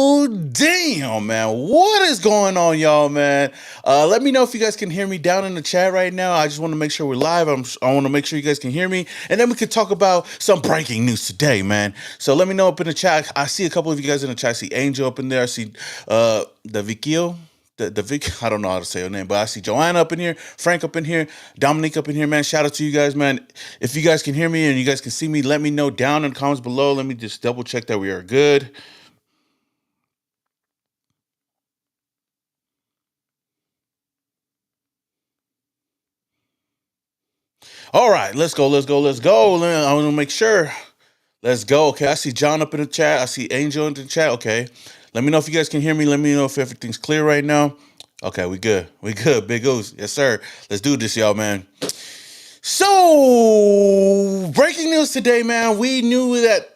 Oh, damn, man. What is going on, y'all, man? Let me know if you guys can hear me down in the chat right now. I just want to make sure we're live. I want to make sure you guys can hear me. And then we could talk about some breaking news today, man. So let me know up in the chat. I see a couple of you guys in the chat. I see Angel up in there. I see the Vikio. The Vic, I don't know how to say her name, but I see Joanna up in here, Frank up in here, Dominique up in here, man. Shout out to you guys, man. If you guys can hear me and you guys can see me, let me know down in the comments below. Let me just double check that we are good. All right, let's go, let's go, let's go. I want to make sure. Let's go. Okay, I see John up in the chat. I see Angel in the chat. Okay, let me know if you guys can hear me. Let me know if everything's clear right now. Okay, we good. We good. Big O's. Yes, sir. Let's do this, y'all, man. So, breaking news today, man. We knew that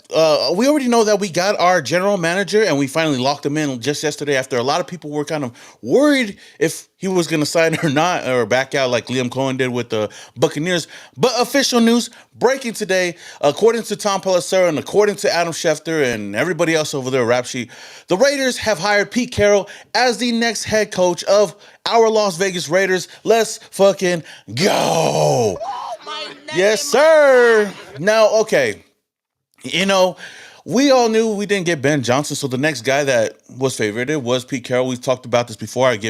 we already know that we got our general manager and we finally locked him in just yesterday after a lot of people were kind of worried if he was going to sign or not or back out like Liam Cohen did with the Buccaneers. But official news breaking today, according to Tom Pelissero and according to Adam Schefter and everybody else over there, Rap Sheet, the Raiders have hired Pete Carroll as the next head coach of our Las Vegas Raiders. Let's fucking go. Yes, sir. Now, okay. You know, we all knew we didn't get Ben Johnson, so the next guy that was favorited was Pete Carroll. We've talked about this before. I've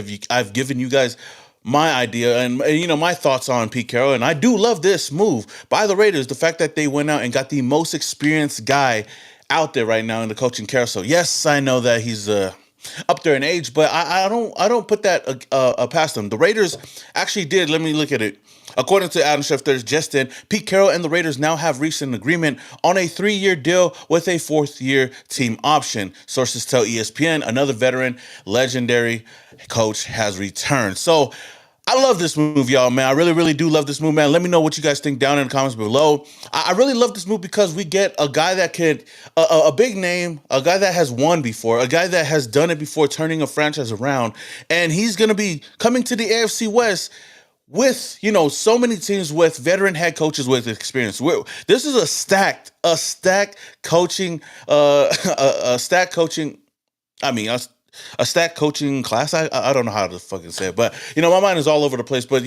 given you guys my idea and you know my thoughts on Pete Carroll, and I do love this move by the Raiders. The fact that they went out and got the most experienced guy out there right now in the coaching carousel. Yes, I know that he's up there in age, but I don't put that past them. The Raiders actually did. Let me look at it. According to Adam Schefter's just in, Pete Carroll and the Raiders now have reached an agreement on a 3-year deal with a 4th-year team option. Sources tell ESPN another veteran, legendary coach has returned. So I love this move, y'all, man. I really, really do love this move, man. Let me know what you guys think down in the comments below. I really love this move because we get a guy that could, a big name, a guy that has won before, a guy that has done it before, turning a franchise around, and he's going to be coming to the AFC West with, you know, so many teams with veteran head coaches with experience. This is a stacked coaching, a stacked coaching. I mean, a stack coaching class. I don't know how to fucking say it, but you know, my mind is all over the place. But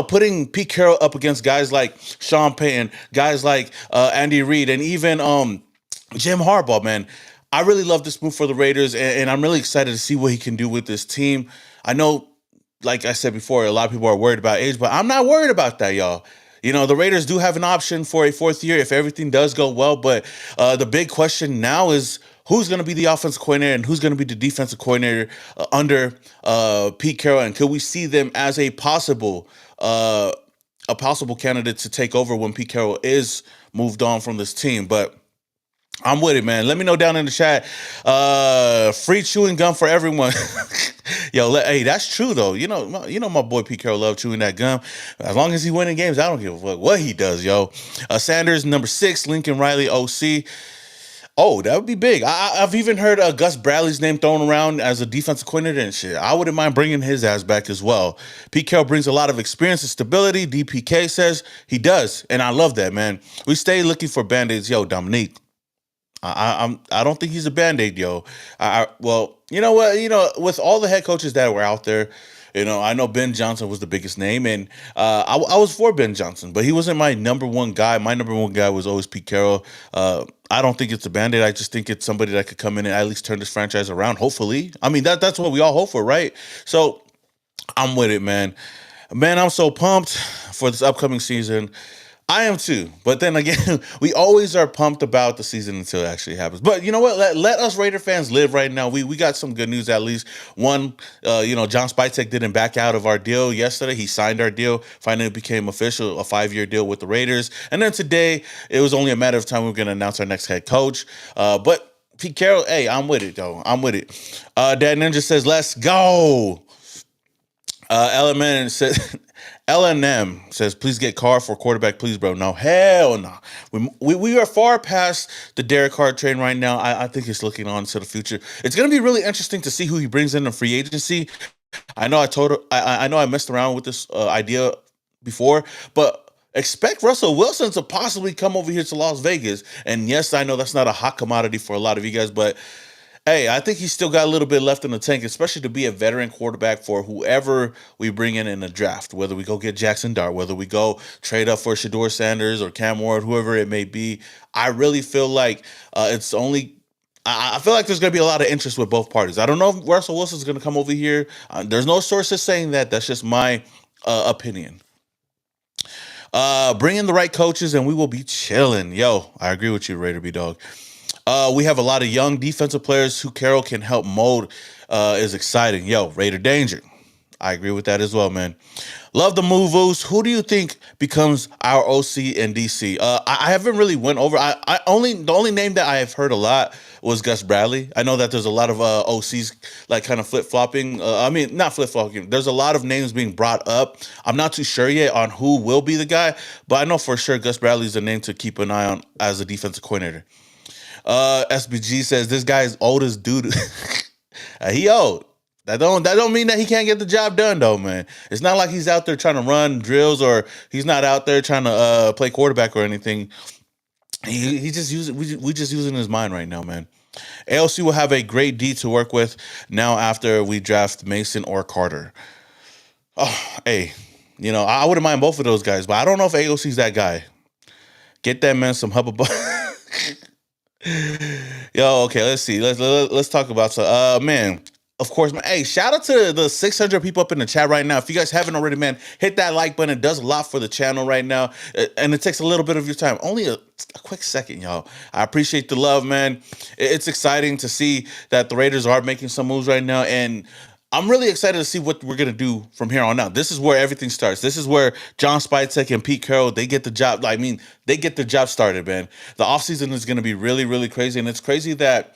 putting Pete Carroll up against guys like Sean Payton, guys like Andy Reid, and even Jim Harbaugh, man. I really love this move for the Raiders, and I'm really excited to see what he can do with this team. I know, like I said before, a lot of people are worried about age, but I'm not worried about that, y'all. You know, the Raiders do have an option for a 4th year if everything does go well, but the big question now is who's going to be the offensive coordinator and who's going to be the defensive coordinator under Pete Carroll, and could we see them as a possible candidate to take over when Pete Carroll is moved on from this team? But I'm with it, man. Let me know down in the chat. Free chewing gum for everyone. Yo, hey, that's true though. My boy Pete Carroll love chewing that gum. As long as he winning games, I don't give a fuck what he does, yo. Sanders number 6, Lincoln Riley OC. Oh, that would be big. I've even heard Gus Bradley's name thrown around as a defensive coordinator and shit. I wouldn't mind bringing his ass back as well. Pete Carroll brings a lot of experience and stability. DPK says he does, and I love that, man. We stay looking for band-aids. Yo, Dominique. I don't think he's a band-aid, yo. Well, you know what? With all the head coaches that were out there, I know Ben Johnson was the biggest name, and I was for Ben Johnson, but he wasn't my number one guy. My number one guy was always Pete Carroll. I don't think it's a band-aid. I just think it's somebody that could come in and at least turn this franchise around, hopefully. I mean, that's what we all hope for, right? So I'm with it, man. Man, I'm so pumped for this upcoming season. I am too. But then again, we always are pumped about the season until it actually happens. But you know what? Let us Raider fans live right now. We got some good news at least. One, John Spytek didn't back out of our deal yesterday. He signed our deal. Finally became official, a 5-year deal with the Raiders. And then today, it was only a matter of time we were going to announce our next head coach. But Pete Carroll, hey, I'm with it, though. I'm with it. Dad Ninja says, let's go. LNM says, please get Carr for quarterback, please, bro. No, hell no. We are far past the Derek Carr train right now. I think it's looking on to the future. It's going to be really interesting to see who he brings in free agency. I know I messed around with this idea before, but expect Russell Wilson to possibly come over here to Las Vegas. And yes, I know that's not a hot commodity for a lot of you guys, but Hey, I think he's still got a little bit left in the tank, especially to be a veteran quarterback for whoever we bring in the draft. Whether we go get Jackson Dart, whether we go trade up for Shador Sanders or Cam Ward, whoever it may be. I really feel like it's only. I feel like there's going to be a lot of interest with both parties. I don't know if Russell Wilson's going to come over here. There's no sources saying that. That's just my opinion. Bring in the right coaches and we will be chilling. Yo, I agree with you, Raider B Dog. We have a lot of young defensive players who Carroll can help mold. Is exciting. Yo, Raider Danger. I agree with that as well, man. Love the moves. Who do you think becomes our OC in DC? I haven't really went over. The only name that I have heard a lot was Gus Bradley. I know that there's a lot of OCs like kind of flip flopping. I mean, not flip flopping. There's a lot of names being brought up. I'm not too sure yet on who will be the guy, but I know for sure Gus Bradley is a name to keep an eye on as a defensive coordinator. SBG says this guy is old as dude. He old. That don't mean that he can't get the job done though, man. It's not like he's out there trying to run drills or he's not out there trying to play quarterback or anything. He just using we just using his mind right now, man. ALC will have a great D to work with now after we draft Mason or Carter. Oh, hey, I wouldn't mind both of those guys, but I don't know if AOC's that guy. Get that man some hubba. Yo, okay, let's see. Let's talk about some. Man, of course, man. Hey, shout out to the 600 people up in the chat right now. If you guys haven't already, man, hit that like button. It does a lot for the channel right now, and it takes a little bit of your time. Only a quick second, y'all. I appreciate the love, man. It's exciting to see that the Raiders are making some moves right now, and I'm really excited to see what we're gonna do from here on out. This is where everything starts. This is where John Spytek and Pete Carroll they get the job. I mean, they get the job started, man. The offseason is gonna be really, really crazy, and it's crazy that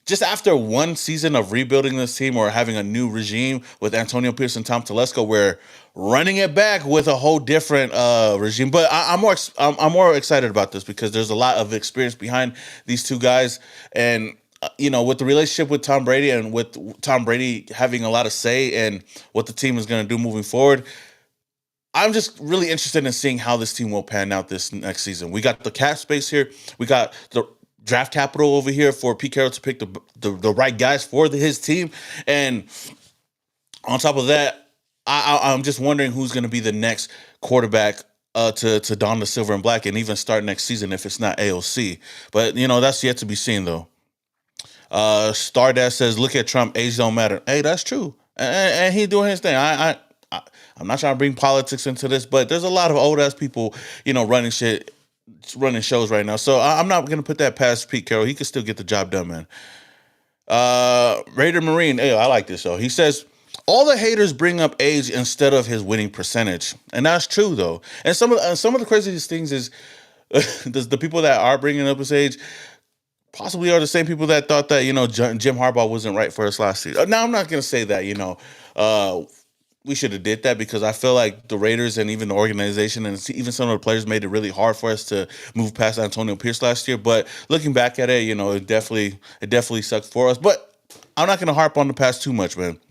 just after one season of rebuilding this team or having a new regime with Antonio Pierce and Tom Telesco, we're running it back with a whole different regime. But I'm more excited about this because there's a lot of experience behind these two guys, and with the relationship with Tom Brady and with Tom Brady having a lot of say in what the team is going to do moving forward, I'm just really interested in seeing how this team will pan out this next season. We got the cap space here. We got the draft capital over here for Pete Carroll to pick the right guys for his team. And on top of that, I'm just wondering who's going to be the next quarterback to don the silver and black and even start next season if it's not AOC. But, that's yet to be seen, though. Stardust says, "Look at Trump. Age don't matter." Hey, that's true, and he doing his thing. I'm not trying to bring politics into this, but there's a lot of old ass people, running shit, running shows right now. So I'm not gonna put that past Pete Carroll. He can still get the job done, man. Raider Marine. Hey, I like this though. He says all the haters bring up age instead of his winning percentage, and that's true though. And some of the craziest things is the people that are bringing up his age possibly are the same people that thought that Jim Harbaugh wasn't right for us last season. Now I'm not gonna say that we should have did that because I feel like the Raiders and even the organization and even some of the players made it really hard for us to move past Antonio Pierce last year. But looking back at it, it definitely sucked for us. But I'm not gonna harp on the past too much, man.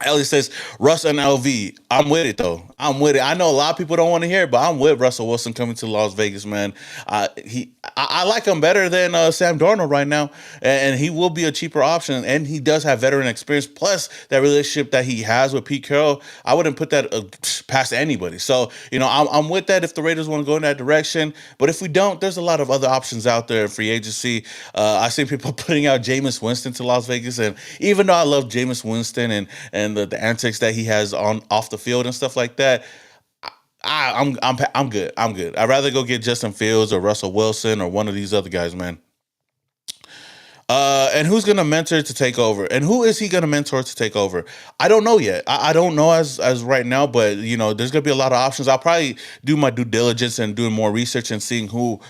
Ellie says, Russ and LV. I'm with it, though. I'm with it. I know a lot of people don't want to hear it, but I'm with Russell Wilson coming to Las Vegas, man. I like him better than Sam Darnold right now, and he will be a cheaper option, and he does have veteran experience, plus that relationship that he has with Pete Carroll. I wouldn't put that past anybody. So, I'm with that if the Raiders want to go in that direction, but if we don't, there's a lot of other options out there in free agency. I see people putting out Jameis Winston to Las Vegas, and even though I love Jameis Winston and the antics that he has on off the field and stuff like that, I'm good. I'm good. I'd rather go get Justin Fields or Russell Wilson or one of these other guys, man. And who's gonna mentor to take over? And who is he gonna mentor to take over? I don't know yet. I don't know as right now, but there's gonna be a lot of options. I'll probably do my due diligence and doing more research and seeing what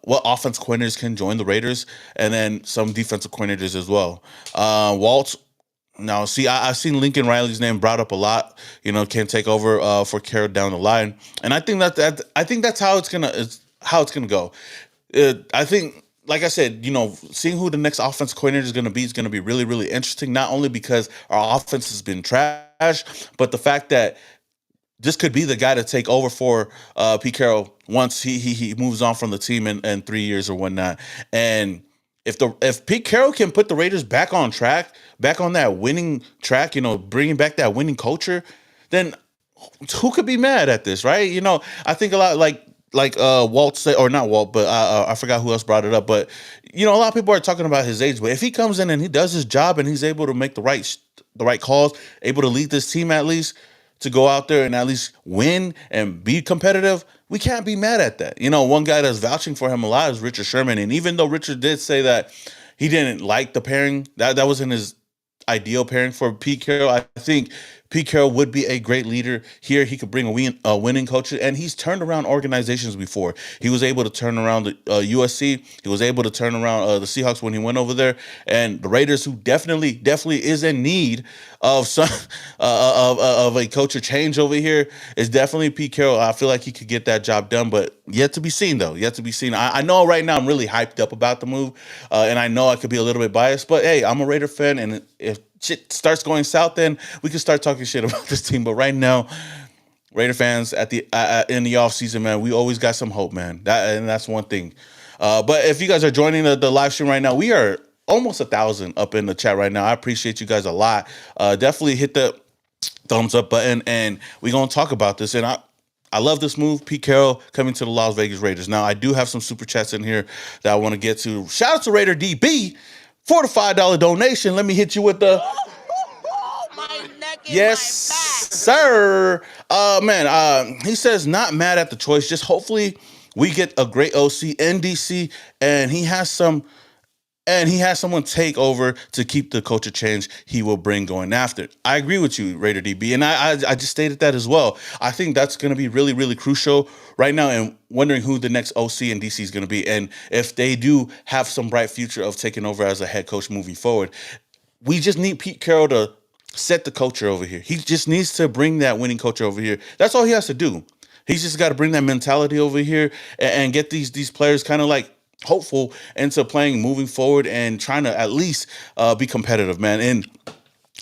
offense coordinators can join the Raiders, and then some defensive coordinators as well. Walt. Now, see, I've seen Lincoln Riley's name brought up a lot. Can take over for Carroll down the line, and I think that's how it's gonna go. I think, like I said, seeing who the next offense coordinator is going to be really, really interesting. Not only because our offense has been trash, but the fact that this could be the guy to take over for Pete Carroll once he moves on from the team in 3 years or whatnot, and if Pete Carroll can put the Raiders back on track, back on that winning track, bringing back that winning culture, then who could be mad at this, right? I think a lot like Walt said, or not Walt, but I forgot who else brought it up. But a lot of people are talking about his age. But if he comes in and he does his job and he's able to make the right calls, able to lead this team at least to go out there and at least win and be competitive, we can't be mad at that. One guy that's vouching for him a lot is Richard Sherman. And even though Richard did say that he didn't like the pairing, that wasn't his ideal pairing for Pete Carroll, I think Pete Carroll would be a great leader here. He could bring a winning culture, and he's turned around organizations before. He was able to turn around the USC. He was able to turn around the Seahawks when he went over there, and the Raiders, who definitely is in need of some of a culture change over here, is definitely Pete Carroll. I feel like he could get that job done, but yet to be seen, though. Yet to be seen. I know right now I'm really hyped up about the move, and I know I could be a little bit biased, but hey, I'm a Raider fan, and if shit starts going south, then we can start talking shit about this team. But right now, Raider fans in the off season, man, we always got some hope, man. That's one thing. But if you guys are joining the live stream right now, we are almost 1,000 up in the chat right now. I appreciate you guys a lot. Definitely hit the thumbs up button, and we're gonna talk about this. And I love this move, Pete Carroll coming to the Las Vegas Raiders. Now, I do have some super chats in here that I want to get to. Shout out to Raider DB for the $5 donation. Let me hit you with the yes, sir. Man, he says not mad at the choice. Just hopefully we get a great OC in DC, and he has someone take over to keep the culture change he will bring going after. I agree with you, Raider DB, and I just stated that as well. I think that's going to be really, really crucial right now, and wondering who the next OC in DC is going to be, and if they do have some bright future of taking over as a head coach moving forward. We just need Pete Carroll to set the culture over here. He just needs to bring that winning culture over here. That's all he has to do. He's just got to bring that mentality over here and get these players kind of like hopeful into playing moving forward and trying to at least be competitive, man. And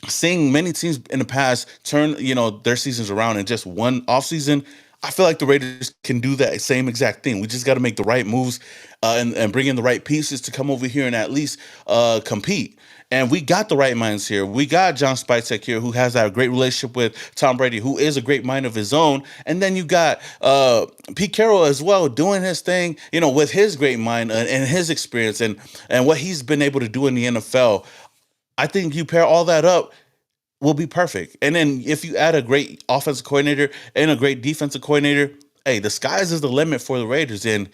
seeing many teams in the past turn their seasons around in just one offseason, I feel like the Raiders can do that same exact thing. We just got to make the right moves and bring in the right pieces to come over here and at least compete. And we got the right minds here. We got John Spytek here, who has that great relationship with Tom Brady, who is a great mind of his own. And then you got Pete Carroll as well, doing his thing, with his great mind and his experience and what he's been able to do in the NFL. I think you pair all that up, will be perfect. And then if you add a great offensive coordinator and a great defensive coordinator, hey, the skies is the limit for the Raiders. And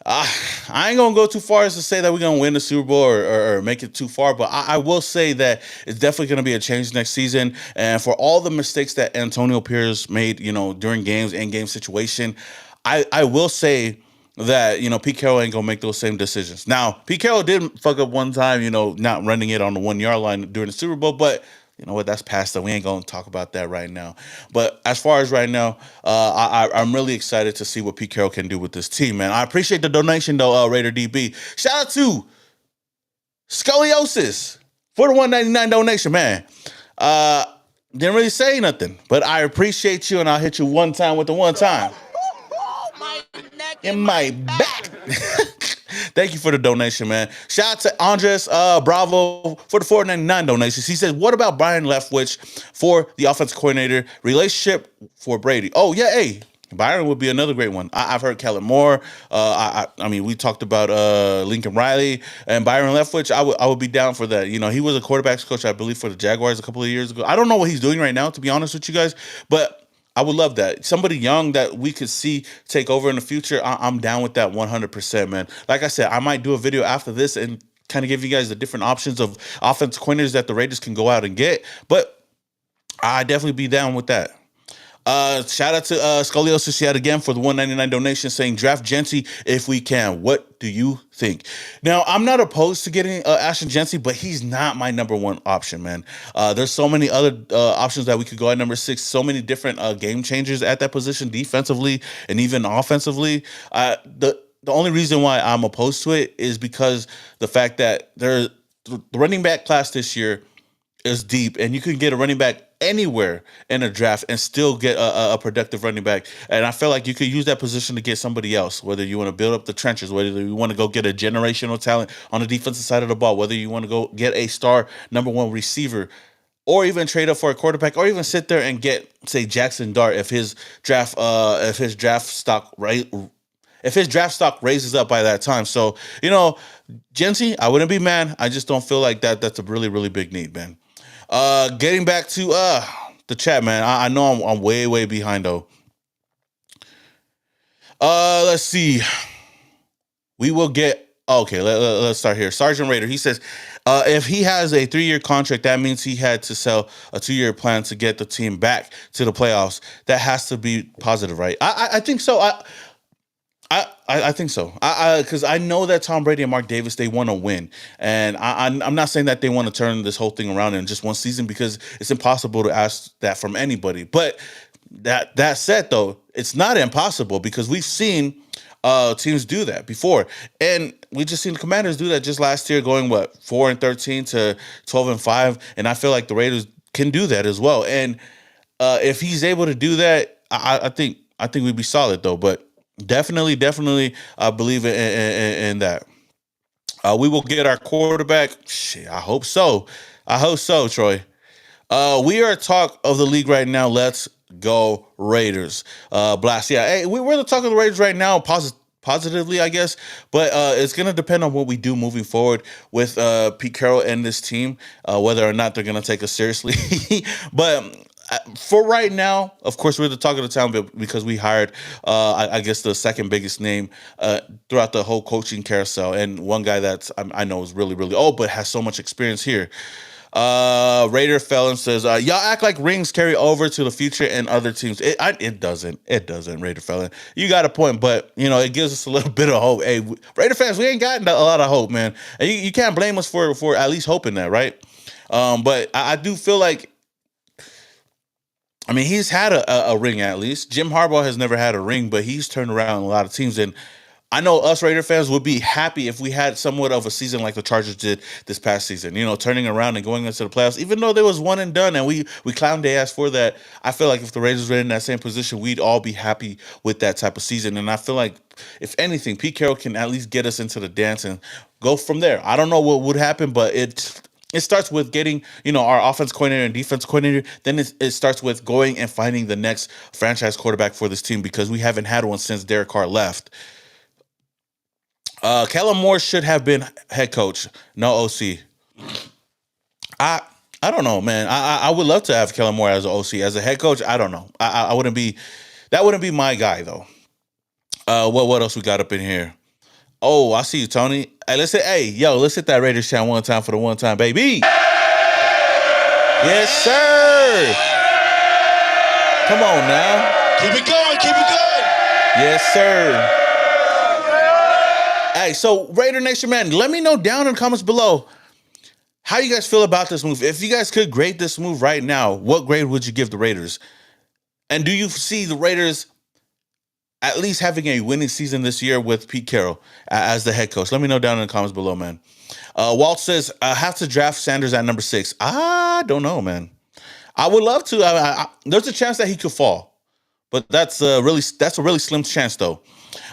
I ain't going to go too far as to say that we're going to win the Super Bowl or make it too far, but I will say that it's definitely going to be a change next season. And for all the mistakes that Antonio Pierce made, during games and game situation, I will say that, Pete Carroll ain't going to make those same decisions. Now, Pete Carroll did fuck up one time, not running it on the 1 yard line during the Super Bowl, but you know what? That's past that. We ain't going to talk about that right now. But as far as right now, I'm really excited to see what Pete Carroll can do with this team, man. I appreciate the donation, though, Raider DB. Shout out to Scoliosis for the $1.99 donation, man. Didn't really say nothing, but I appreciate you, and I'll hit you one time with the one time. In my back. Thank you for the donation, man. Shout out to Andres Bravo for the $4.99 donations. He says, what about Brian Leftwich for the offensive coordinator relationship for Brady? Oh, yeah, hey, Byron would be another great one. I've heard Kellen Moore. I mean, we talked about Lincoln Riley and Byron Leftwich. I would be down for that. He was a quarterbacks coach, I believe, for the Jaguars a couple of years ago. I don't know what he's doing right now, to be honest with you guys, but I would love that. Somebody young that we could see take over in the future. I'm down with that 100%, man. Like I said, I might do a video after this and kind of give you guys the different options of offensive coordinators that the Raiders can go out and get. But I definitely be down with that. Shout out to Scoliosis yet again for the $1.99 donation, saying draft Jency if we can. What do you think? Now, I'm not opposed to getting Ashton Jency, but he's not my number one option, man. There's so many other options that we could go at number 6. So many different game changers at that position, defensively and even offensively. The only reason why I'm opposed to it is because the fact that the running back class this year is deep, and you can get a running back anywhere in a draft and still get a productive running back. And I feel like you could use that position to get somebody else, whether you want to build up the trenches, whether you want to go get a generational talent on the defensive side of the ball, whether you want to go get a star number one receiver, or even trade up for a quarterback, or even sit there and get, say, Jackson Dart if his draft stock raises up by that time. So, Genty, I wouldn't be mad. I just don't feel like that's a really, really big need, man. Getting back to the chat, man. I know I'm way, way behind though. Let's see. We will get okay. Let's start here. Sergeant Raider. He says, if he has a 3-year contract, that means he had to sell a 2-year plan to get the team back to the playoffs. That has to be positive, right? I think so. I think so. Because I know that Tom Brady and Mark Davis, they want to win, and I'm not saying that they want to turn this whole thing around in just one season, because it's impossible to ask that from anybody. But that said, though, it's not impossible, because we've seen teams do that before, and we just seen the Commanders do that just last year, going 4-13 to 12-5, and I feel like the Raiders can do that as well. And if he's able to do that, I think we'd be solid though. But definitely, believe in that. We will get our quarterback. Shit, I hope so. Troy. We are talk of the league right now. Let's go Raiders. Blast. Yeah, hey, we're the talk of the Raiders right now, positively, I guess. But it's going to depend on what we do moving forward with Pete Carroll and this team, whether or not they're going to take us seriously. But for right now, of course, we're the talk of the town because we hired, I guess, the second biggest name throughout the whole coaching carousel, and one guy that I know is really, really old but has so much experience here. Raider Felon says, y'all act like rings carry over to the future and other teams. It doesn't. Raider Felon, you got a point, but it gives us a little bit of hope. Hey, Raider fans, we ain't gotten a lot of hope, man, and you can't blame us for at least hoping that, right? But I do feel like, I mean, he's had a ring at least. Jim Harbaugh has never had a ring, but he's turned around a lot of teams. And I know us Raider fans would be happy if we had somewhat of a season like the Chargers did this past season, turning around and going into the playoffs, even though there was one and done and we clowned their ass for that. I feel like if the Raiders were in that same position, we'd all be happy with that type of season. And I feel like, if anything, Pete Carroll can at least get us into the dance and go from there. I don't know what would happen, but it starts with getting, our offense coordinator and defense coordinator. Then it starts with going and finding the next franchise quarterback for this team, because we haven't had one since Derek Carr left. Kellen Moore should have been head coach, no OC. I don't know, man. I would love to have Kellen Moore as an OC. As a head coach, I don't know. I wouldn't be. That wouldn't be my guy though. What else we got up in here? Oh, I see you, Tony. Hey, let's hit that Raiders chant one time for the one time, baby. Yes, sir. Come on now. Keep it going. Yes, sir. Hey, so Raider Nation, man, let me know down in the comments below how you guys feel about this move. If you guys could grade this move right now, what grade would you give the Raiders? And do you see the Raiders at least having a winning season this year with Pete Carroll as the head coach? Let me know down in the comments below, man. Walt says, I have to draft Sanders at number 6. I don't know, man. I would love to. There's a chance that he could fall, but that's a really slim chance, though.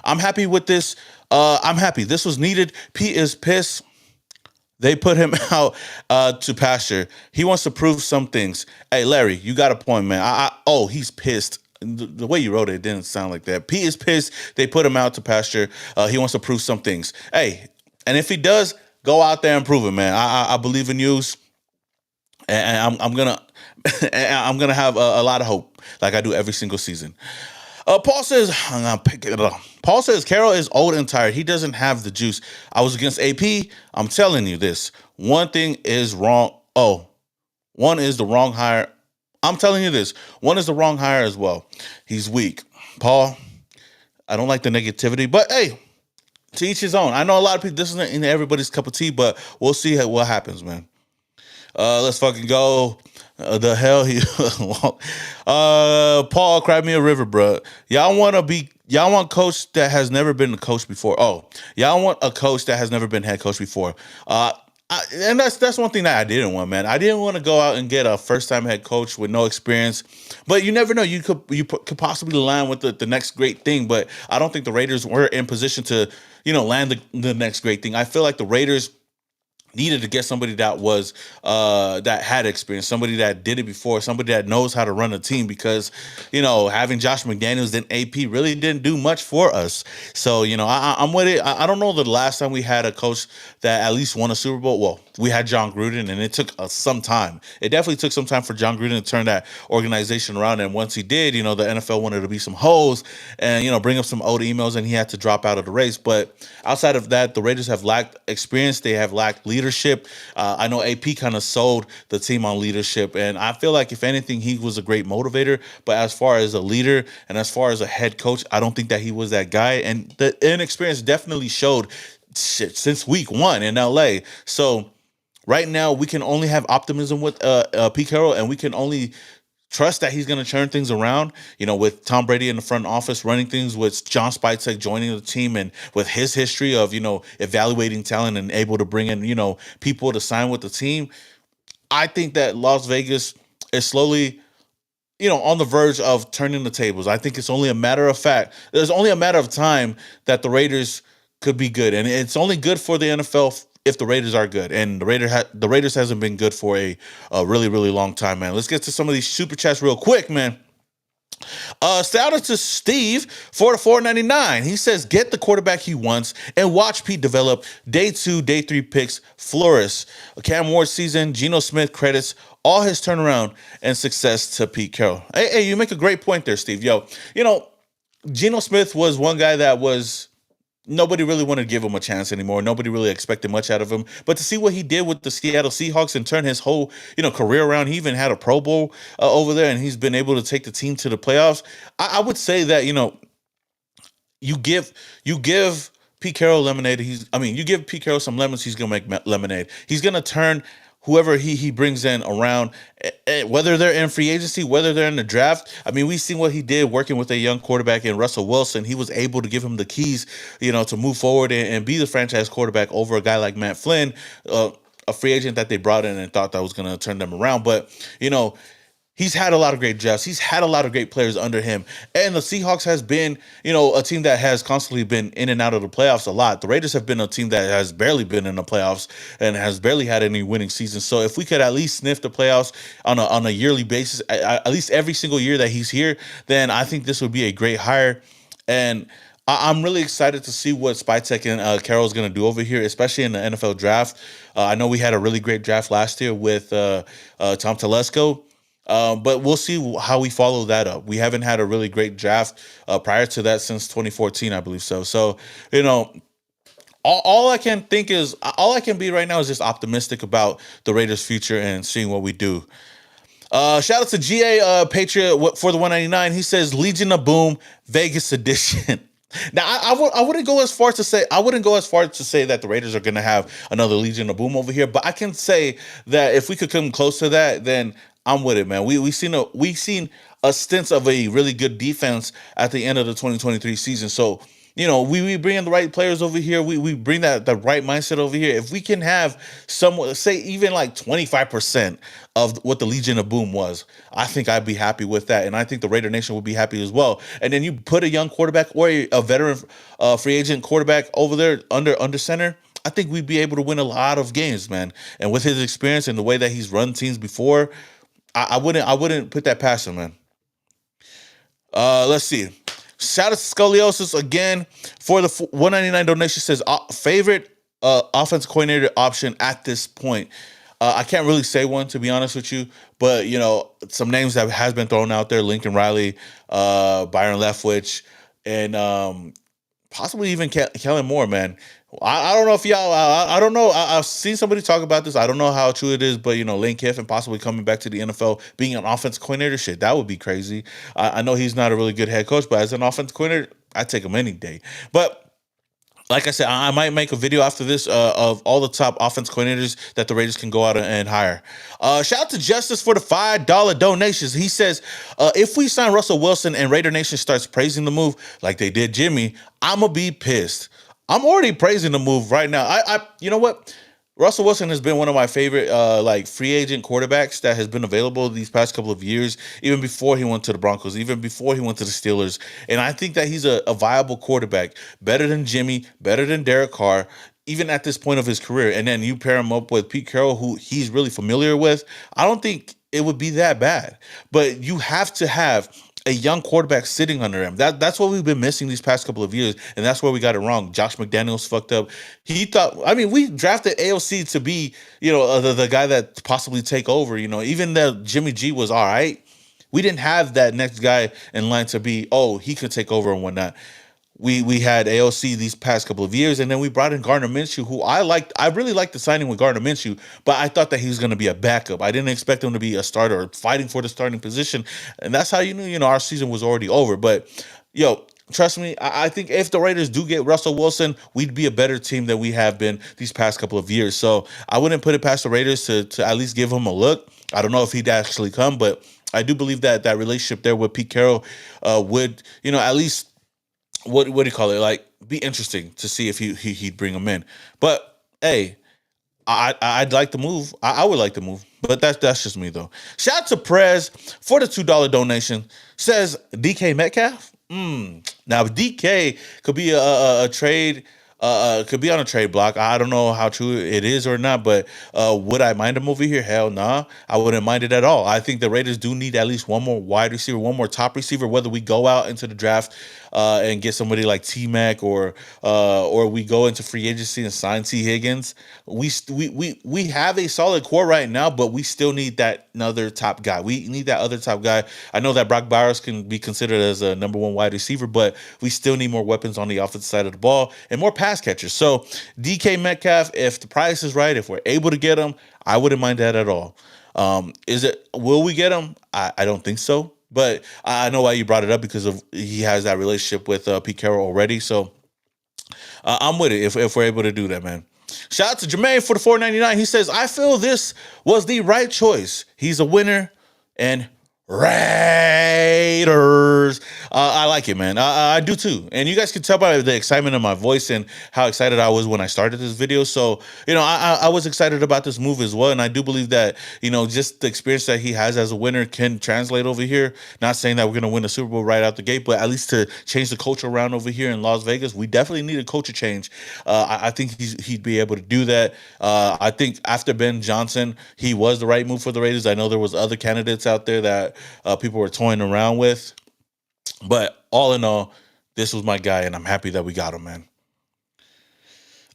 I'm happy with this. I'm happy. This was needed. Pete is pissed. They put him out to pasture. He wants to prove some things. Hey, Larry, you got a point, man. He's pissed. The way you wrote it didn't sound like that. Pete is pissed. They put him out to pasture. He wants to prove some things. Hey, and if he does, go out there and prove it, man. I believe in you, and I'm gonna have a lot of hope, like I do every single season. Paul says, Paul says Carroll is old and tired. He doesn't have the juice. I was against AP. I'm telling you this. One thing is wrong. One is the wrong hire. I'm telling you this. One is the wrong hire as well. He's weak. Paul, I don't like the negativity, but hey, to each his own. I know a lot of people, this isn't in everybody's cup of tea, but we'll see what happens, man. Let's fucking go. The hell he Paul, cry me a river, bro. Y'all want coach that has never been a coach before. Y'all want a coach that has never been head coach before. I And that's one thing that I didn't want, man. I didn't want to go out and get a first time head coach with no experience, but you never know. Could possibly land with the next great thing. But I don't think the Raiders were in position to land the next great thing. I feel like the Raiders needed to get somebody that was that had experience, somebody that did it before, somebody that knows how to run a team, because having Josh McDaniels and AP really didn't do much for us. So I'm with it. I don't know the last time we had a coach that at least won a Super Bowl. Well, we had John Gruden, and it took some time. It definitely took some time for John Gruden to turn that organization around, and once he did, the NFL wanted to be some hoes and bring up some old emails, and he had to drop out of the race. But outside of that, the Raiders have lacked experience. They have lacked leadership. I know AP kind of sold the team on leadership, and I feel like if anything, he was a great motivator. But as far as a leader and as far as a head coach, I don't think that he was that guy. And the inexperience definitely showed since week one in LA. So right now, we can only have optimism with Pete Carroll, and we can only trust that he's going to turn things around, with Tom Brady in the front office running things, with John Spytek joining the team, and with his history of, evaluating talent and able to bring in, people to sign with the team. I think that Las Vegas is slowly, on the verge of turning the tables. I think it's only a matter of fact. There's only a matter of time that the Raiders could be good. And it's only good for the NFL if the Raiders are good, and the Raiders hasn't been good for a really, really long time, man. Let's get to some of these super chats real quick, man. Shout out to Steve for the $4.99. He says, get the quarterback he wants and watch Pete develop. Day 2, day 3 picks flourish. Cam Ward season, Geno Smith credits all his turnaround and success to Pete Carroll. Hey, you make a great point there, Steve. Geno Smith was one guy that was nobody really wanted to give him a chance anymore. Nobody really expected much out of him. But to see what he did with the Seattle Seahawks and turn his whole, career around, he even had a Pro Bowl over there, and he's been able to take the team to the playoffs. I would say that, you give Pete Carroll lemonade. You give Pete Carroll some lemons, he's gonna make lemonade. He's gonna turn whoever he brings in around, whether they're in free agency, whether they're in the draft. We've seen what he did working with a young quarterback in Russell Wilson. He was able to give him the keys, to move forward and be the franchise quarterback over a guy like Matt Flynn, a free agent that they brought in and thought that was going to turn them around. But, he's had a lot of great drafts. He's had a lot of great players under him. And the Seahawks has been, a team that has constantly been in and out of the playoffs a lot. The Raiders have been a team that has barely been in the playoffs and has barely had any winning seasons. So if we could at least sniff the playoffs on a yearly basis, at least every single year that he's here, then I think this would be a great hire. And I'm really excited to see what Spytek and Carroll is going to do over here, especially in the NFL draft. I know we had a really great draft last year with Tom Telesco. But we'll see how we follow that up. We haven't had a really great draft prior to that since 2014, I believe so. So, all I can be right now is just optimistic about the Raiders' future and seeing what we do. Shout out to GA Patriot for the 199. He says Legion of Boom Vegas edition. Now, I wouldn't go as far to say that the Raiders are going to have another Legion of Boom over here, but I can say that if we could come close to that, then I'm with it, man. We've seen a stint of a really good defense at the end of the 2023 season. So, we bring in the right players over here. We bring the right mindset over here. If we can have say even like 25% of what the Legion of Boom was, I think I'd be happy with that. And I think the Raidernation would be happy as well. And then you put a young quarterback or a veteran free agent quarterback over there under center, I think we'd be able to win a lot of games, man. And with his experience and the way that he's run teams before, I wouldn't put that past him, man. Let's see. Shout out to Scoliosis again for the $199 donation. Says favorite offensive coordinator option at this point. I can't really say one, to be honest with you, but some names that has been thrown out there: Lincoln Riley, Byron Leftwich, and possibly even Kellen Moore, man. I don't know if y'all, I don't know. I've seen somebody talk about this. I don't know how true it is, but, Lane Kiffin possibly coming back to the NFL, being an offensive coordinator, shit, that would be crazy. I know he's not a really good head coach, but as an offensive coordinator, I'd take him any day. But like I said, I might make a video after this of all the top offense coordinators that the Raiders can go out and hire. Shout out to Justice for the $5 donations. He says, if we sign Russell Wilson and Raider Nation starts praising the move like they did Jimmy, I'm going to be pissed. I'm already praising the move right now. You know what? Russell Wilson has been one of my favorite like free agent quarterbacks that has been available these past couple of years, even before he went to the Broncos, even before he went to the Steelers. And I think that he's a viable quarterback, better than Jimmy, better than Derek Carr, even at this point of his career. And then you pair him up with Pete Carroll, who he's really familiar with. I don't think it would be that bad. But you have to have a young quarterback sitting under him. That's what we've been missing these past couple of years, and that's where we got it wrong. Josh McDaniels fucked up. He thought, I mean, we drafted AOC to be, the guy that possibly take over. Even though Jimmy G was all right, we didn't have that next guy in line to be, oh, he could take over and whatnot. We had AOC these past couple of years, and then we brought in Gardner Minshew, who I liked. I really liked the signing with Gardner Minshew, but I thought that he was going to be a backup. I didn't expect him to be a starter or fighting for the starting position, and that's how our season was already over. But trust me, I think if the Raiders do get Russell Wilson, we'd be a better team than we have been these past couple of years. So I wouldn't put it past the Raiders to at least give him a look. I don't know if he'd actually come, but I do believe that that relationship there with Pete Carroll would, at least what do you call it? Like, be interesting to see if he'd bring him in. But hey, I'd like to move. I would like to move, but that's just me though. Shout out to Prez for the $2 donation. Says DK Metcalf. Now DK could be a trade. Could be on a trade block. I don't know how true it is or not, but would I mind him over here? Hell nah. I wouldn't mind it at all. I think the Raiders do need at least one more wide receiver, one more top receiver, whether we go out into the draft and get somebody like T-Mac or we go into free agency and sign T. Higgins. We have a solid core right now, but we still need that another top guy. We need that other top guy. I know that Brock Bowers can be considered as a number one wide receiver, but we still need more weapons on the offensive side of the ball and more pass catchers. So DK Metcalf, if the price is right, if we're able to get him, I wouldn't mind that at all. Will we get him? I don't think so. But I know why you brought it up, because he has that relationship with Pete Carroll already. So I'm with it if we're able to do that, man. Shout out to Jermaine for the $4.99. He says, I feel this was the right choice. He's a winner, and Raiders. I like it, man. I do too. And you guys can tell by the excitement in my voice and how excited I was when I started this video. So, I was excited about this move as well. And I do believe that, just the experience that he has as a winner can translate over here. Not saying that we're going to win the Super Bowl right out the gate, but at least to change the culture around over here in Las Vegas. We definitely need a culture change. I think he'd be able to do that. I think after Ben Johnson, he was the right move for the Raiders. I know there was other candidates out there that people were toying around with, but all in all, this was my guy, and I'm happy that we got him, man.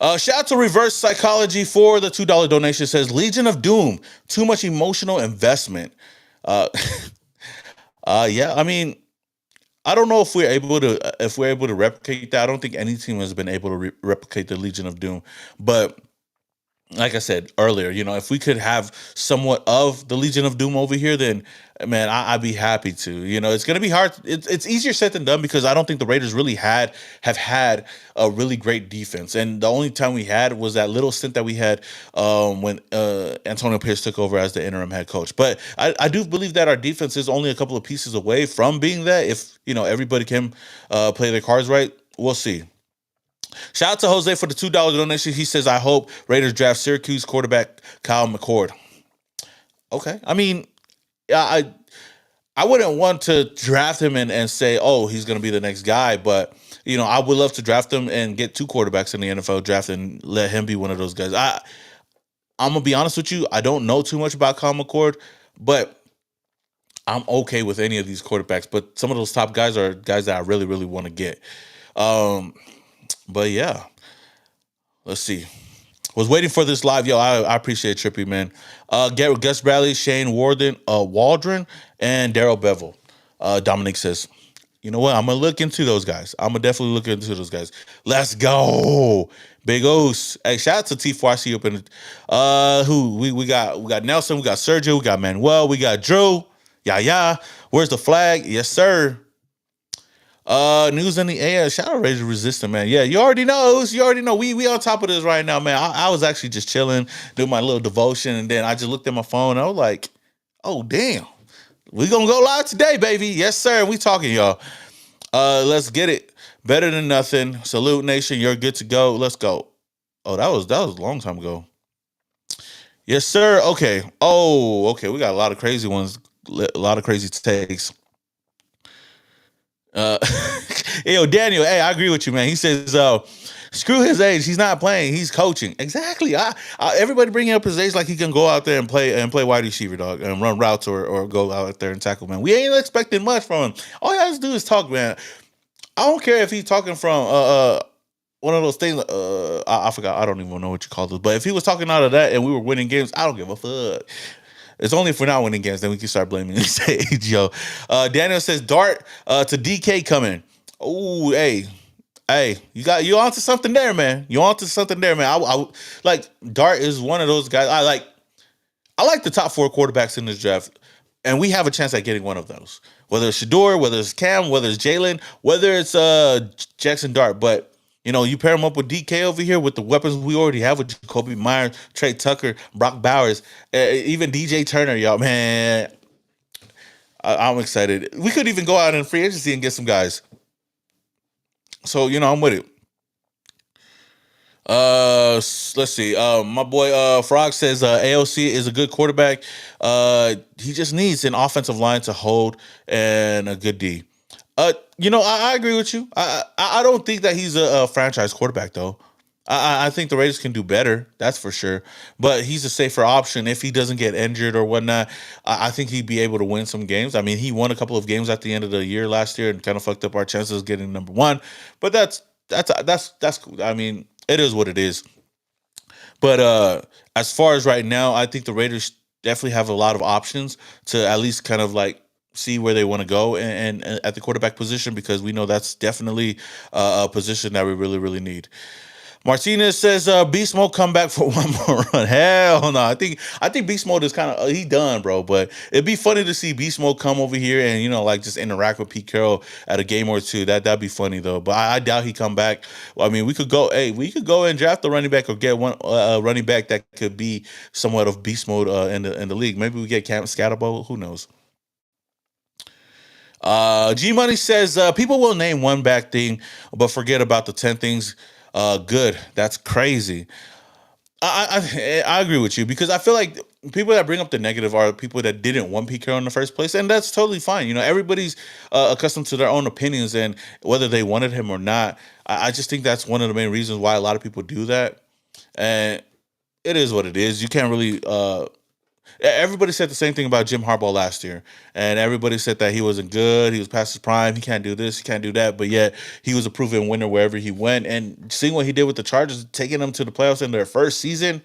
Shout out to Reverse Psychology for the $2 donation. It says Legion of Doom, too much emotional investment. Yeah, I mean, I don't know if we're able to replicate that. I don't think any team has been able to replicate the Legion of Doom, but like I said earlier, if we could have somewhat of the Legion of Doom over here, then man, I'd be happy to. It's going to be hard. It's easier said than done, because I don't think the Raiders really have had a really great defense, and the only time we had was that little stint that we had when Antonio Pierce took over as the interim head coach. But I do believe that our defense is only a couple of pieces away from being that. If everybody can play their cards right, we'll see. Shout out to Jose for the $2 donation. He says, I hope Raiders draft Syracuse quarterback Kyle McCord. Okay. I mean, I wouldn't want to draft him and say, oh, he's going to be the next guy. But, I would love to draft him and get two quarterbacks in the NFL draft and let him be one of those guys. I'm going to be honest with you. I don't know too much about Kyle McCord, but I'm okay with any of these quarterbacks. But some of those top guys are guys that I really, really want to get. But yeah, let's see. Was waiting for this live. Yo, I appreciate Trippy, man. Gus Bradley, Shane Waldron, and Daryl Bevel. Dominic says, you know what? I'm going to look into those guys. I'm going to definitely look into those guys. Let's go. Big O's. Hey, shout out to T4. I see you up in who we got Nelson, we got Sergio, we got Manuel, we got Drew. Yeah. Where's the flag? Yes, sir. News in the air. Shout out Razor Resistant, man. Yeah, you already know. We on top of this right now, man. I was actually just chilling, doing my little devotion, and then I just looked at my phone and I was like, oh damn. We gonna go live today, baby. Yes, sir. We talking, y'all. Let's get it. Better than nothing. Salute Nation. You're good to go. Let's go. Oh, that was a long time ago. Yes, sir. Okay. Oh, okay. We got a lot of crazy ones. A lot of crazy takes. Uh, hey, yo, Daniel. Hey, I agree with you, man. He says, "Screw his age. He's not playing. He's coaching." Exactly. Everybody bringing up his age like he can go out there and play wide receiver, dog, and run routes or go out there and tackle, man. We ain't expecting much from him. All he has to do is talk, man. I don't care if he's talking from one of those things. I forgot. I don't even know what you call it. But if he was talking out of that and we were winning games, I don't give a fuck. It's only if we're not winning games, then we can start blaming his age, yo. Daniel says Dart to DK coming. Oh, hey, you onto something there, man. You onto something there, man. I like Dart is one of those guys. I like the top 4 quarterbacks in this draft, and we have a chance at getting one of those. Whether it's Shador, whether it's Cam, whether it's Jalen, whether it's Jackson Dart. But you pair him up with DK over here with the weapons we already have with Jacoby Myers, Trey Tucker, Brock Bowers, even DJ Turner, y'all, man. I'm excited. We could even go out in free agency and get some guys. So I'm with it. Let's see. My boy Frog says AOC is a good quarterback. He just needs an offensive line to hold and a good D. I agree with you. I don't think that he's a franchise quarterback though. I think the Raiders can do better. That's for sure. But he's a safer option if he doesn't get injured or whatnot. I think he'd be able to win some games. I mean, he won a couple of games at the end of the year last year and kind of fucked up our chances of getting number 1. But that's cool. I mean, it is what it is. But as far as right now, I think the Raiders definitely have a lot of options to at least kind of like see where they want to go and at the quarterback position, because we know that's definitely a position that we really, really need. Martinez says Beast Mode come back for one more run. Hell no. I think Beast Mode is kind of he done, bro. But it'd be funny to see Beast Mode come over here and like just interact with Pete Carroll at a game or two. That'd be funny though. But I doubt he come back. Well, I mean, we could go and draft a running back or get one running back that could be somewhat of Beast Mode in the league. Maybe we get Cam Scatterbo. Who knows? G Money says people will name one bad thing, but forget about the 10 things. Good. That's crazy. I agree with you, because I feel like people that bring up the negative are people that didn't want Pete Carroll in the first place, and that's totally fine. Everybody's accustomed to their own opinions and whether they wanted him or not. I just think that's one of the main reasons why a lot of people do that, and it is what it is. You can't really everybody said the same thing about Jim Harbaugh last year, and everybody said that he wasn't good. He was past his prime. He can't do this. He can't do that. But yet he was a proven winner wherever he went. And seeing what he did with the Chargers, taking them to the playoffs in their first season,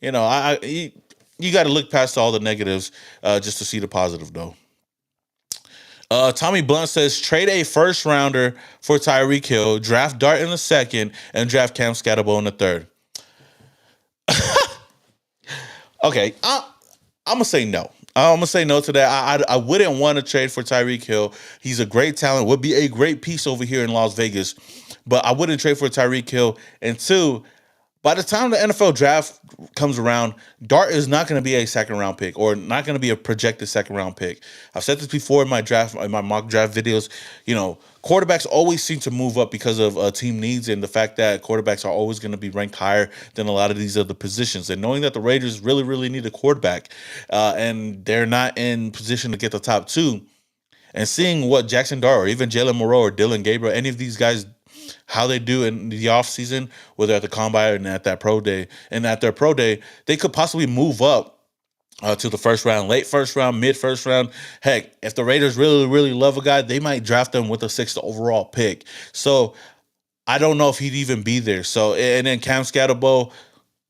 you got to look past all the negatives just to see the positive, though. Tommy Blunt says trade a first rounder for Tyreek Hill, draft Dart in the second, and draft Cam Scatterbo in the third. Okay, I'm gonna say no. I'm gonna say no to that. I wouldn't want to trade for Tyreek Hill. He's a great talent. Would be a great piece over here in Las Vegas, but I wouldn't trade for Tyreek Hill. And 2, by the time the NFL draft comes around, Dart is not going to be a second round pick or not going to be a projected second round pick. I've said this before in my mock draft videos. Quarterbacks always seem to move up because of team needs and the fact that quarterbacks are always going to be ranked higher than a lot of these other positions. And knowing that the Raiders really, really need a quarterback and they're not in position to get the top 2, and seeing what Jackson Dart or even Jalen Moreau or Dylan Gabriel, any of these guys, how they do in the offseason, whether at the combine and at that pro day, and at their pro day, they could possibly move up to the first round, late first round, mid first round. Heck, if the Raiders really, really love a guy, they might draft them with a 6th overall pick. So I don't know if he'd even be there. So, and then Cam Scatterbo,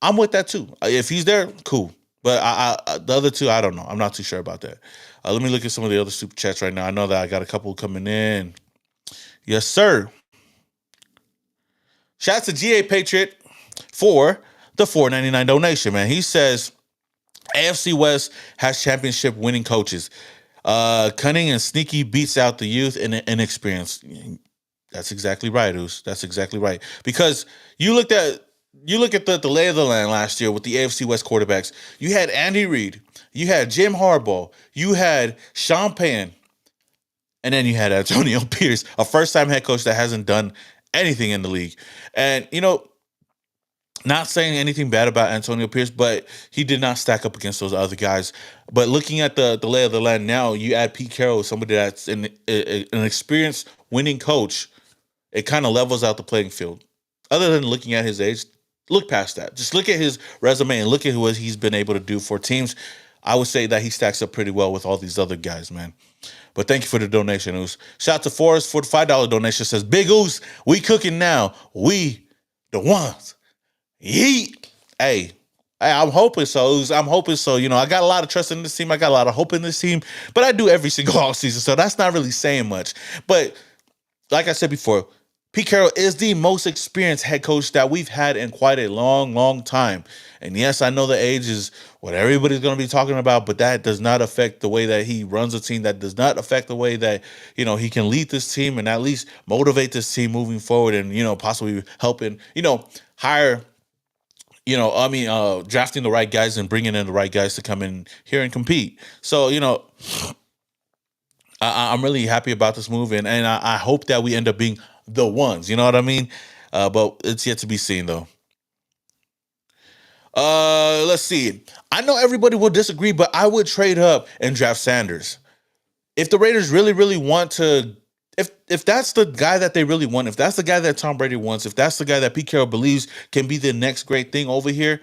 I'm with that too. If he's there, cool. But the other 2, I don't know. I'm not too sure about that. Let me look at some of the other super chats right now. I know that I got a couple coming in. Yes, sir. Shout out to GA Patriot for the $4.99 donation, man. He says AFC West has championship winning coaches. Cunning and sneaky beats out the youth and inexperience. That's exactly right, Oos. That's exactly right. Because you look at the lay of the land last year with the AFC West quarterbacks. You had Andy Reid, you had Jim Harbaugh, you had Sean Payton, and then you had Antonio Pierce, a first-time head coach that hasn't done anything in the league. And Not saying anything bad about Antonio Pierce, but he did not stack up against those other guys. But looking at the lay of the land now, you add Pete Carroll, somebody that's an experienced winning coach. It kind of levels out the playing field. Other than looking at his age, look past that. Just look at his resume and look at what he's been able to do for teams. I would say that he stacks up pretty well with all these other guys, man. But thank you for the donation, Oos. Shout out to Forrest for the $5 donation. Says, Big Oos, we cooking now. We the ones. Yeet. Hey, I'm hoping so. Oos. I'm hoping so. You know, I got a lot of trust in this team. I got a lot of hope in this team. But I do every single offseason, so that's not really saying much. But like I said before, Pete Carroll is the most experienced head coach that we've had in quite a long, long time. And yes, I know the age is what everybody's going to be talking about, but that does not affect the way that he runs a team. That does not affect the way that, you know, he can lead this team and at least motivate this team moving forward and, you know, possibly helping, you know, hire, drafting the right guys and bringing in the right guys to come in here and compete. So, you know, I'm really happy about this move, and I hope that we end up being the ones. You know what I mean? But it's yet to be seen, though. Let's see. I know everybody will disagree, but I would trade up and draft Sanders. If the Raiders really, really want to, if that's the guy that they really want, if that's the guy that Tom Brady wants, if that's the guy that Pete Carroll believes can be the next great thing over here,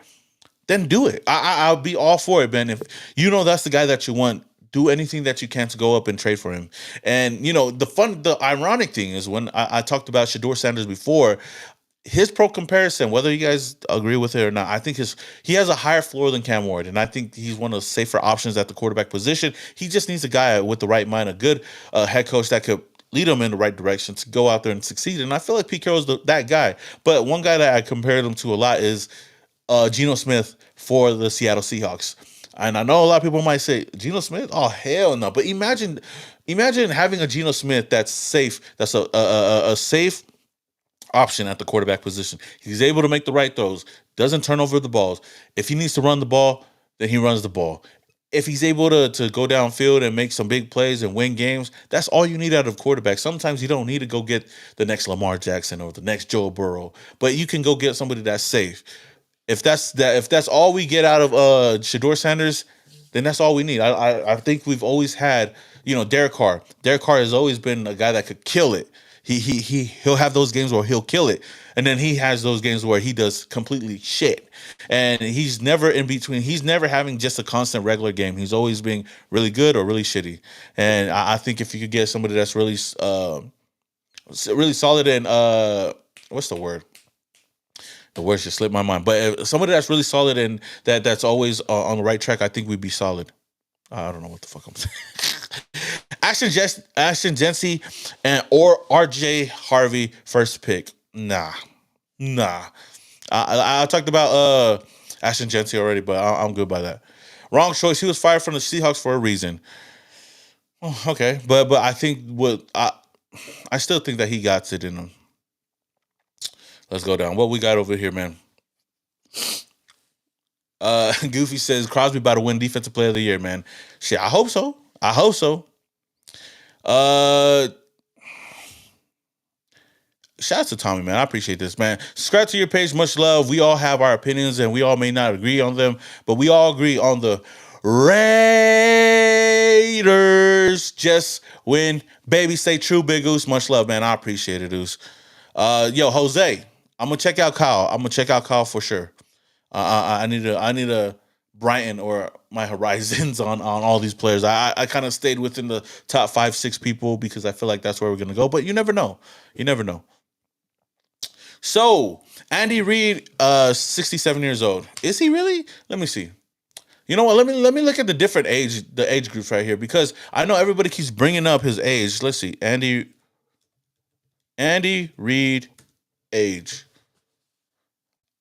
then do it. I'll be all for it, Ben. If you know that's the guy that you want, do anything that you can to go up and trade for him. And you know, the ironic thing is when I talked about Shador Sanders before, his pro comparison, whether you guys agree with it or not, I think he has a higher floor than Cam Ward, and I think he's one of the safer options at the quarterback position. He just needs a guy with the right mind, a good head coach that could lead him in the right direction to go out there and succeed. And I feel like Pete Carroll's that guy. But one guy that I compared him to a lot is Geno Smith for the Seattle Seahawks. And I know a lot of people might say, Geno Smith? Oh, hell no. But imagine having a Geno Smith that's safe, that's a safe option at the quarterback position. He's able to make the right throws, doesn't turn over the balls. If he needs to run the ball, then he runs the ball. If he's able to go downfield and make some big plays and win games, that's all you need out of quarterback. Sometimes you don't need to go get the next Lamar Jackson or the next Joe Burrow, but you can go get somebody that's safe. If that's all we get out of Shador Sanders, then that's all we need. I think we've always had, you know, Derek Carr. Derek Carr has always been a guy that could kill it. He'll have those games where he'll kill it, and then he has those games where he does completely shit. And he's never in between. He's never having just a constant regular game. He's always being really good or really shitty. And I think if you could get somebody that's really really solid and what's the word? The words just slipped my mind. But if somebody that's really solid and that's always on the right track, I think we'd be solid. I don't know what the fuck I'm saying. Ashton Jesse or RJ Harvey first pick. Nah. I talked about Ashton Jesse already, but I'm good by that. Wrong choice. He was fired from the Seahawks for a reason. Oh, okay, but I think I still think that he got it in him. Let's go down. What we got over here, man? Goofy says Crosby about to win Defensive Player of the Year, man. Shit, I hope so. Shout out to Tommy, man. I appreciate this, man. Subscribe to your page. Much love. We all have our opinions, and we all may not agree on them, but we all agree on the Raiders just win. Baby, stay true, Big Goose. Much love, man. I appreciate it, Goose. Yo, Jose, I'm gonna check out Kyle for sure. I need a Brighton or my horizons on all these players. I kind of stayed within the top 5-6 people because I feel like that's where we're gonna go. But you never know. So Andy Reid, 67 years old. Is he really? Let me see. You know what? Let me look at the age groups right here because I know everybody keeps bringing up his age. Let's see, Andy Reid age.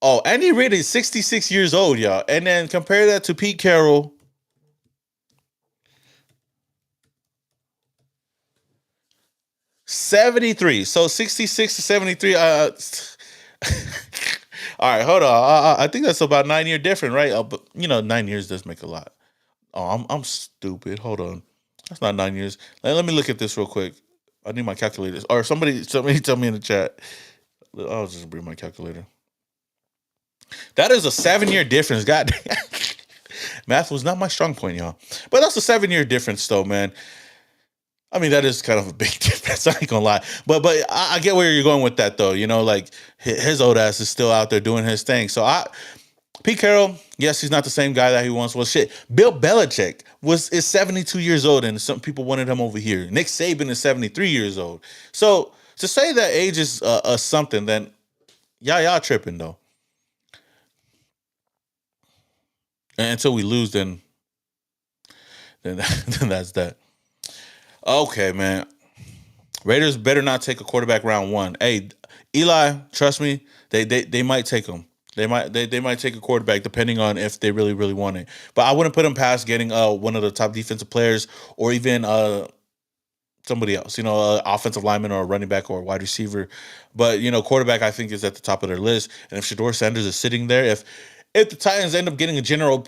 Oh, Andy Reid is 66 years old, y'all. And then compare that to Pete Carroll. 73. So 66 to 73. All right, hold on. I think that's about 9-year difference, right? But 9 years does make a lot. Oh, I'm stupid. Hold on. That's not 9 years. Let me look at this real quick. I need my calculators. Or somebody tell me in the chat. I'll just bring my calculator. That is a 7-year difference. God, math was not my strong point, y'all. But that's a 7-year difference, though, man. I mean, that is kind of a big difference. I ain't gonna lie, but I get where you're going with that, though. You know, like his old ass is still out there doing his thing. So Pete Carroll, yes, he's not the same guy that he once was. Shit, Bill Belichick is 72 years old, and some people wanted him over here. Nick Saban is 73 years old. So to say that age is something, then y'all tripping though. And until we lose, then then that's that. Okay, man. Raiders better not take a quarterback round one. Hey, Eli, trust me, they might take him. They might take a quarterback depending on if they really really want it. But I wouldn't put them past getting one of the top defensive players or even somebody else. You know, offensive lineman or a running back or a wide receiver. But you know, quarterback I think is at the top of their list. And if Shador Sanders is sitting there, if the Titans end up getting a general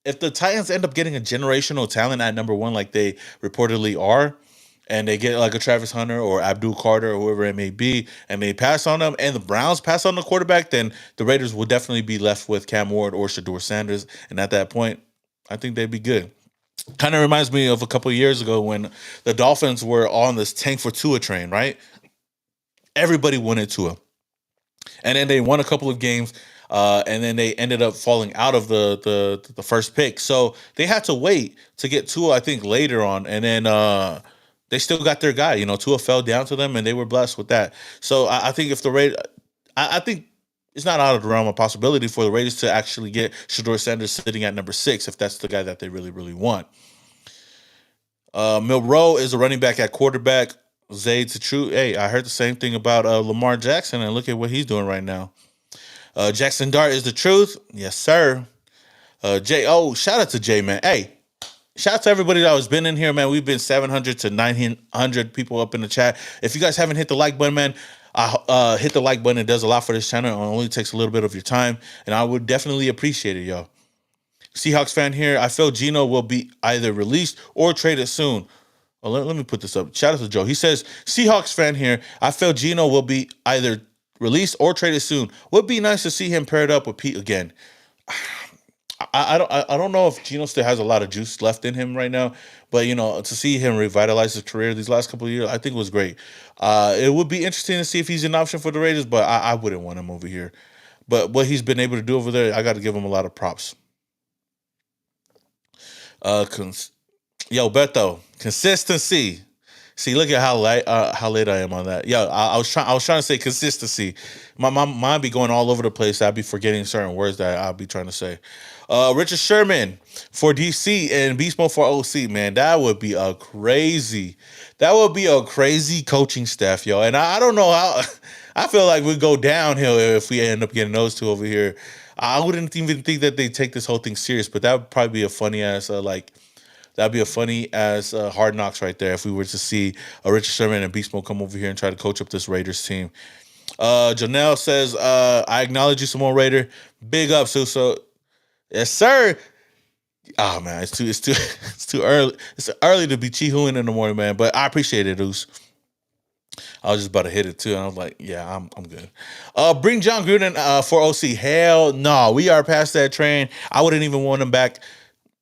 if the Titans end up getting a generational talent at number one, like they reportedly are, and they get like a Travis Hunter or Abdul Carter or whoever it may be, and they pass on them, and the Browns pass on the quarterback, then the Raiders will definitely be left with Cam Ward or Shador Sanders. And at that point, I think they'd be good. Kind of reminds me of a couple of years ago when the Dolphins were on this tank for Tua train, right? Everybody wanted Tua. And then they won a couple of games, and then they ended up falling out of the first pick. So they had to wait to get Tua, I think, later on, and then they still got their guy. You know, Tua fell down to them, and they were blessed with that. So I think if the Raiders, I think it's not out of the realm of possibility for the Raiders to actually get Shador Sanders sitting at number 6 if that's the guy that they really really want. Milroe is a running back at quarterback. Zayd's the truth. Hey, I heard the same thing about Lamar Jackson, and look at what he's doing right now. Jackson Dart is the truth. Yes, sir. Jay, oh, shout out to Jay, man. Hey, shout out to everybody that has been in here, man. We've been 700 to 900 people up in the chat. If you guys haven't hit the like button, man, hit the like button. It does a lot for this channel. It only takes a little bit of your time, and I would definitely appreciate it, y'all. Seahawks fan here. I feel Geno will be either released or traded soon. Oh, let me put this up. Shout out to Joe. He says, Seahawks fan here. I feel Geno will be either released or traded soon. Would be nice to see him paired up with Pete again. I don't know if Geno still has a lot of juice left in him right now, but you know, to see him revitalize his career these last couple of years, I think it was great. It would be interesting to see if he's an option for the Raiders, but I wouldn't want him over here. But what he's been able to do over there, I got to give him a lot of props. Yo, Beto, consistency. See, look at how late I am on that. Yo, I was trying to say consistency. My mind be going all over the place. I'd be forgetting certain words that I'll be trying to say. Richard Sherman for DC and Beast Mode for OC, man. That would be a crazy coaching staff, yo. And I don't know how. I feel like we go downhill if we end up getting those two over here. I wouldn't even think that they take this whole thing serious, but that would probably be a funny ass That'd be a funny as Hard Knocks right there if we were to see a Richard Sherman and Beast Mode come over here and try to coach up this Raiders team. Janelle says, I acknowledge you, Simone Raider. Big up, Suso. Yes, sir. Oh man, it's too early. It's early to be chee-hooing in the morning, man. But I appreciate it, Oos. I was just about to hit it too, and I was like, "Yeah, I'm good." Bring John Gruden for OC. Hell no, we are past that train. I wouldn't even want him back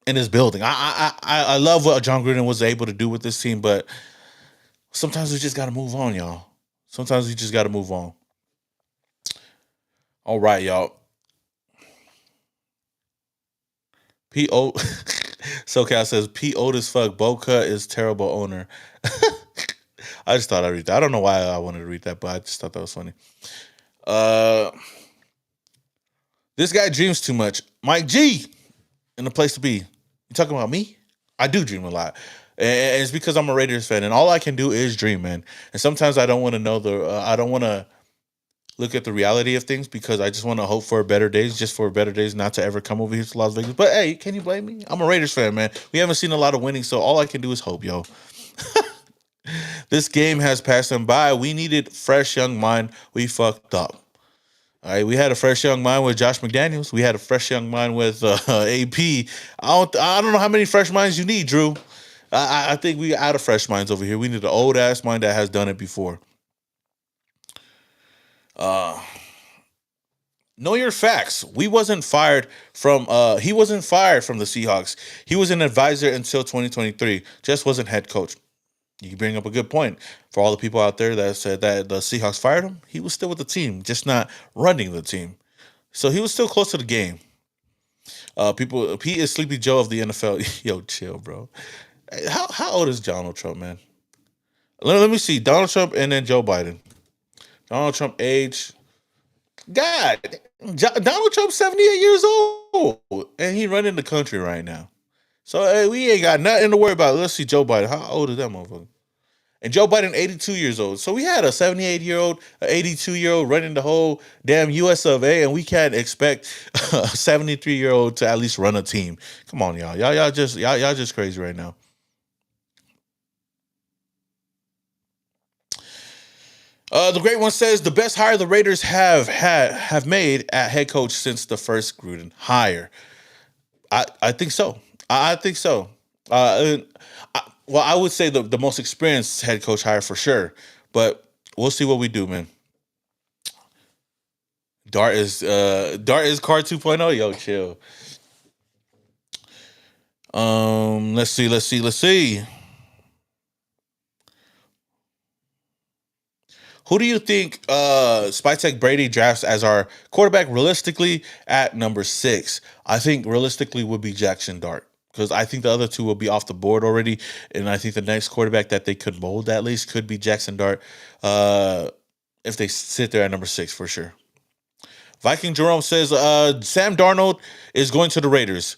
in his building. I love what John Gruden was able to do with this team, but sometimes we just got to move on, y'all. Sometimes we just got to move on. All right, y'all. P.O. SoCal says, P. old as fuck. Boca is terrible owner. I just thought I'd read that. I don't know why I wanted to read that, but I just thought that was funny. This guy dreams too much. Mike G in the place to be. You talking about me? I do dream a lot. And it's because I'm a Raiders fan, and all I can do is dream, man. And sometimes I don't want to know I don't want to look at the reality of things because I just want to hope for better days, just for better days, not to ever come over here to Las Vegas. But hey, can you blame me? I'm a Raiders fan, man. We haven't seen a lot of winning, so all I can do is hope, yo. This game has passed them by. We needed fresh young mind. We fucked up. All right, we had a fresh young mind with Josh McDaniels. We had a fresh young mind with AP. I don't know how many fresh minds you need, Drew. I think we out of fresh minds over here. We need an old ass mind that has done it before. know your facts. We wasn't fired from he wasn't fired from the Seahawks. He was an advisor until 2023. Just wasn't head coach. You bring up a good point. For all the people out there that said that the Seahawks fired him, he was still with the team, just not running the team. So he was still close to the game. People, Pete is Sleepy Joe of the NFL. Yo, chill, bro. How old is Donald Trump, man? Let me see. Donald Trump and then Joe Biden. Donald Trump age. God, Donald Trump's 78 years old, and he running the country right now. So hey, we ain't got nothing to worry about. Let's see Joe Biden. How old is that motherfucker? And Joe Biden, 82 years old. So we had a 78-year-old, an 82-year-old running the whole damn US of A, and we can't expect a 73-year-old to at least run a team. Come on, y'all. Y'all just crazy right now. The great one says the best hire the Raiders have made at head coach since the first Gruden hire. I think so. I think so. Well, I would say the most experienced head coach hire for sure, but we'll see what we do, man. Dart is Car 2.0. Yo, chill. Let's see. Who do you think Spytek Brady drafts as our quarterback realistically at number 6? I think realistically would be Jackson Dart because I think the other two will be off the board already, and I think the next quarterback that they could mold at least could be Jackson Dart if they sit there at number 6 for sure. Viking Jerome says Sam Darnold is going to the Raiders.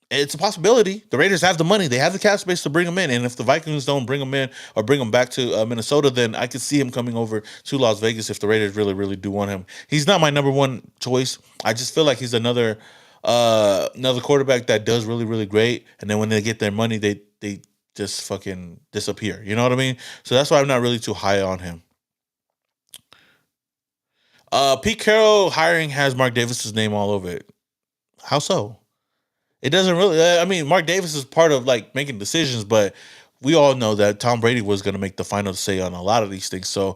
It's a possibility. The Raiders have the money. They have the cap space to bring him in. And if the Vikings don't bring him in or bring him back to Minnesota, then I could see him coming over to Las Vegas if the Raiders really, really do want him. He's not my number one choice. I just feel like he's another quarterback that does really, really great. And then when they get their money, they just fucking disappear. You know what I mean? So that's why I'm not really too high on him. Pete Carroll hiring has Mark Davis's name all over it. How so? It doesn't really. I mean, Mark Davis is part of like making decisions, but we all know that Tom Brady was going to make the final say on a lot of these things. So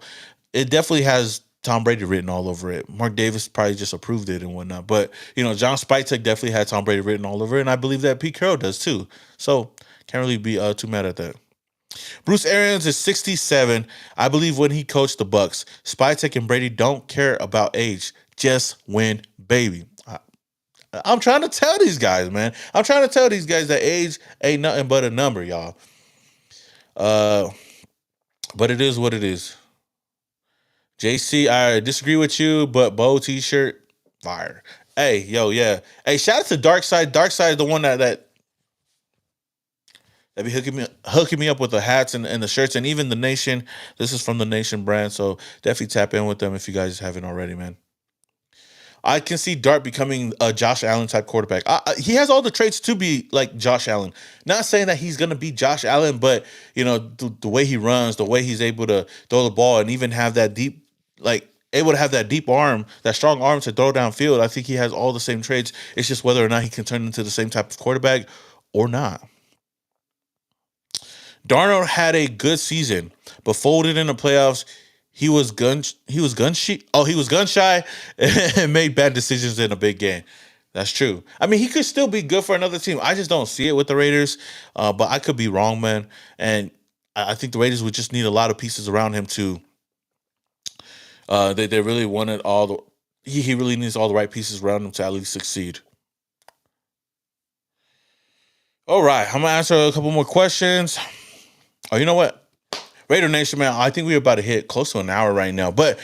it definitely has Tom Brady written all over it. Mark Davis probably just approved it and whatnot. But John Spytek definitely had Tom Brady written all over it, and I believe that Pete Carroll does too. So can't really be too mad at that. Bruce Arians is 67. I believe when he coached the Bucks, Spytek and Brady don't care about age, just win, baby. I'm trying to tell these guys, man. I'm trying to tell these guys that age ain't nothing but a number, y'all. But it is what it is. JC, I disagree with you, but Bo t-shirt, fire. Hey, yo, yeah. Hey, shout out to Darkside. Darkside is the one that be hooking me up with the hats and the shirts and even the Nation. This is from the Nation brand, so definitely tap in with them if you guys haven't already, man. I can see Dart becoming a Josh Allen type quarterback. He has all the traits to be like Josh Allen. Not saying that he's going to be Josh Allen, but the way he runs, the way he's able to throw the ball and even have that deep, able to have that deep arm, that strong arm to throw downfield. I think he has all the same traits. It's just whether or not he can turn into the same type of quarterback or not. Darnold had a good season, but folded in the playoffs. He was gun shy and made bad decisions in a big game. That's true. I mean, he could still be good for another team. I just don't see it with the Raiders, but I could be wrong, man. And I think the Raiders would just need a lot of pieces around him to. They really wanted all the. He really needs all the right pieces around him to at least succeed. All right, I'm gonna answer a couple more questions. Oh, you know what? Raidernation, man, I think we're about to hit close to an hour right now. But,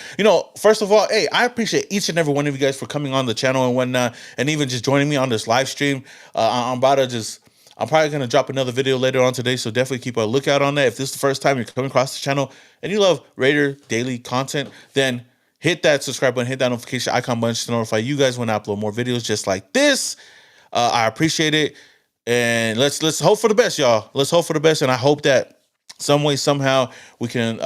first of all, hey, I appreciate each and every one of you guys for coming on the channel and whatnot, and even just joining me on this live stream. I'm probably going to drop another video later on today, so definitely keep a lookout on that. If this is the first time you're coming across the channel and you love Raider daily content, then hit that subscribe button, hit that notification icon button to notify you guys when I upload more videos just like this. I appreciate it. And let's hope for the best, y'all. Let's hope for the best, and I hope that some way, somehow, we can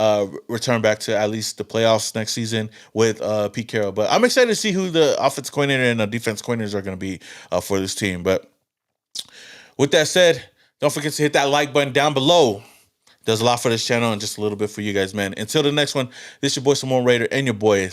return back to at least the playoffs next season with Pete Carroll. But I'm excited to see who the offensive coordinator and the defense coordinators are going to be for this team. But with that said, don't forget to hit that like button down below. It does a lot for this channel and just a little bit for you guys, man. Until the next one, this is your boy Simone Raider and your boy